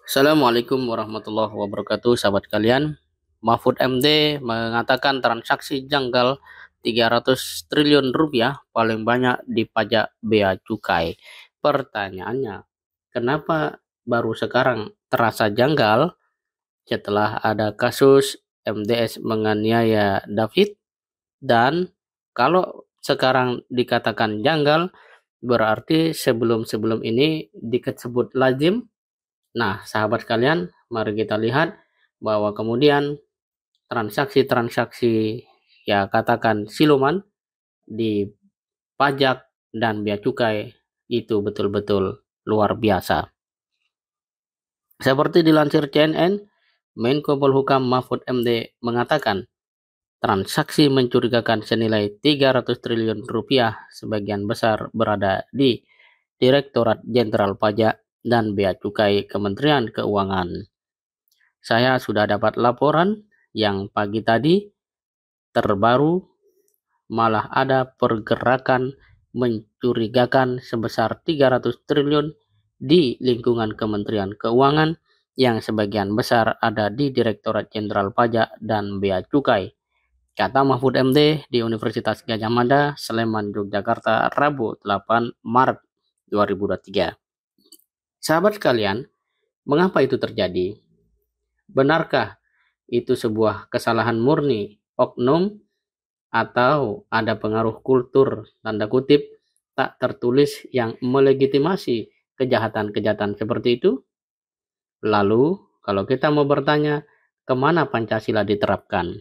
Assalamualaikum warahmatullahi wabarakatuh, sahabat kalian. Mahfud MD mengatakan transaksi janggal 300 triliun rupiah paling banyak di pajak bea cukai. Pertanyaannya, kenapa baru sekarang terasa janggal setelah ada kasus MDS menganiaya David? Dan kalau sekarang dikatakan janggal, berarti sebelum-sebelum ini disebut lazim. Nah, sahabat kalian, mari kita lihat bahwa kemudian transaksi-transaksi, ya katakan siluman, di pajak dan bea cukai itu betul-betul luar biasa. Seperti dilansir CNN, Menko Polhukam Mahfud MD mengatakan transaksi mencurigakan senilai 300 triliun rupiah sebagian besar berada di Direktorat Jenderal Pajak dan Bea Cukai Kementerian Keuangan. Saya sudah dapat laporan yang pagi tadi terbaru, malah ada pergerakan mencurigakan sebesar 300 triliun di lingkungan Kementerian Keuangan yang sebagian besar ada di Direktorat Jenderal Pajak dan Bea Cukai, kata Mahfud MD di Universitas Gadjah Mada, Sleman, Yogyakarta, Rabu 8 Maret 2023. Sahabat sekalian, mengapa itu terjadi? Benarkah itu sebuah kesalahan murni oknum atau ada pengaruh kultur tanda kutip tak tertulis yang melegitimasi kejahatan-kejahatan seperti itu? Lalu, kalau kita mau bertanya, kemana Pancasila diterapkan?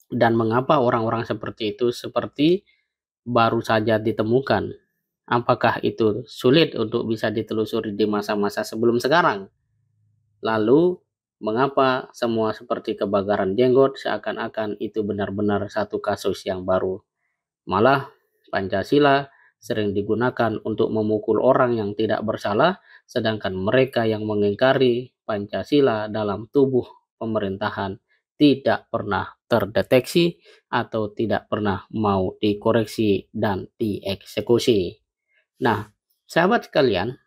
Dan mengapa orang-orang seperti itu seperti baru saja ditemukan? Apakah itu sulit untuk bisa ditelusuri di masa-masa sebelum sekarang? Lalu, mengapa semua seperti kebakaran jenggot seakan-akan itu benar-benar satu kasus yang baru? Malah, Pancasila sering digunakan untuk memukul orang yang tidak bersalah, sedangkan mereka yang mengingkari Pancasila dalam tubuh pemerintahan tidak pernah terdeteksi atau tidak pernah mau dikoreksi dan dieksekusi. Nah, sahabat sekalian,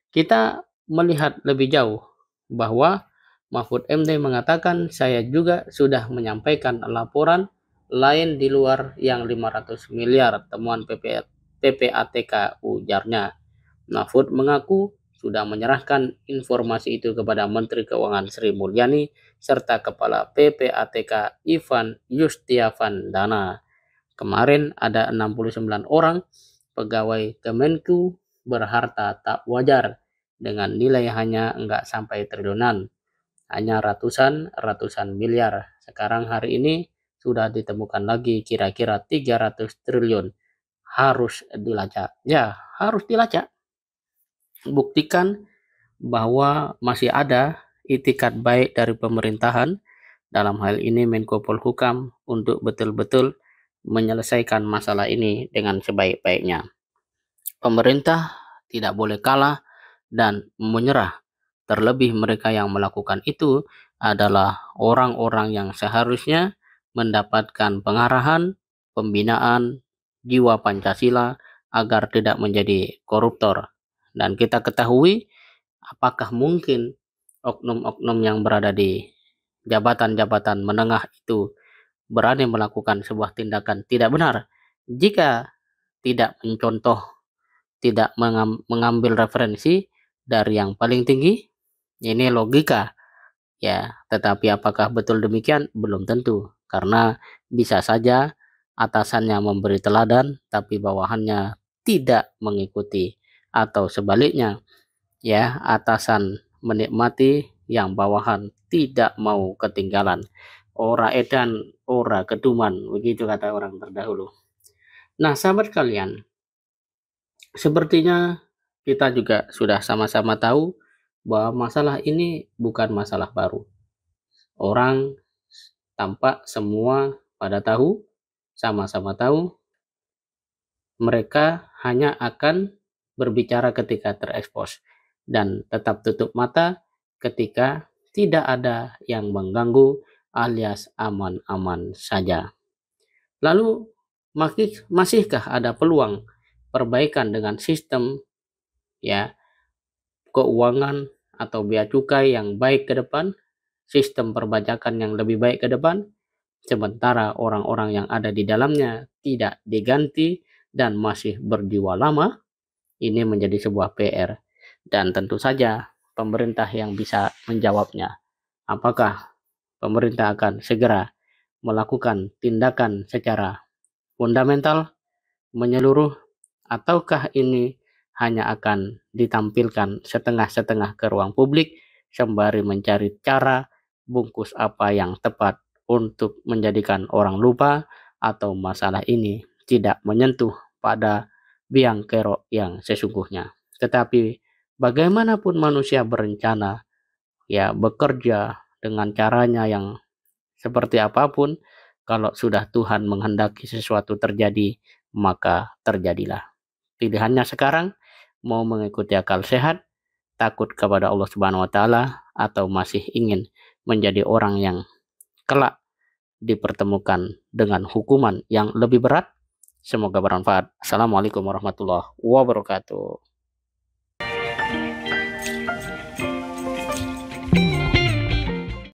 kita melihat lebih jauh bahwa Mahfud MD mengatakan saya juga sudah menyampaikan laporan lain di luar yang 500 miliar temuan PPATK, ujarnya. Mahfud mengaku sudah menyerahkan informasi itu kepada Menteri Keuangan Sri Mulyani serta Kepala PPATK Ivan Yustiavandana. Kemarin ada 69 orang pegawai Kemenku berharta tak wajar dengan nilai hanya enggak sampai triliunan, hanya ratusan miliar. Sekarang hari ini sudah ditemukan lagi kira-kira 300 triliun. Harus dilacak. Ya, harus dilacak. Buktikan bahwa masih ada itikat baik dari pemerintahan, dalam hal ini Menko Polhukam, untuk betul-betul menyelesaikan masalah ini dengan sebaik-baiknya. Pemerintah tidak boleh kalah dan menyerah. Terlebih mereka yang melakukan itu adalah orang-orang yang seharusnya mendapatkan pengarahan, pembinaan jiwa Pancasila agar tidak menjadi koruptor. Dan kita ketahui, apakah mungkin oknum-oknum yang berada di jabatan-jabatan menengah itu berani melakukan sebuah tindakan tidak benar jika tidak mencontoh, tidak mengambil referensi dari yang paling tinggi? Ini logika, ya. Tetapi apakah betul demikian? Belum tentu, karena bisa saja atasannya memberi teladan tapi bawahannya tidak mengikuti, atau sebaliknya, ya, atasan menikmati yang bawahan tidak mau ketinggalan. Ora edan, ora keduman, begitu kata orang terdahulu. Nah, sahabat kalian, sepertinya kita juga sudah sama-sama tahu bahwa masalah ini bukan masalah baru. Orang tampak semua pada tahu, sama-sama tahu, mereka hanya akan berbicara ketika terekspos dan tetap tutup mata ketika tidak ada yang mengganggu alias aman-aman saja. Lalu, masihkah ada peluang perbaikan dengan sistem, ya, keuangan atau bea cukai yang baik ke depan, sistem perbajakan yang lebih baik ke depan, sementara orang-orang yang ada di dalamnya tidak diganti dan masih berjiwa lama. Ini menjadi sebuah PR, dan tentu saja pemerintah yang bisa menjawabnya. Apakah pemerintah akan segera melakukan tindakan secara fundamental, menyeluruh, ataukah ini hanya akan ditampilkan setengah-setengah ke ruang publik sembari mencari cara bungkus apa yang tepat untuk menjadikan orang lupa atau masalah ini tidak menyentuh pada biang kerok yang sesungguhnya. Tetapi bagaimanapun manusia berencana, ya bekerja dengan caranya yang seperti apapun, kalau sudah Tuhan menghendaki sesuatu terjadi, maka terjadilah. Pilihannya sekarang, mau mengikuti akal sehat, takut kepada Allah Subhanahu wa taala, atau masih ingin menjadi orang yang kelak dipertemukan dengan hukuman yang lebih berat. Semoga bermanfaat. Assalamualaikum warahmatullahi wabarakatuh.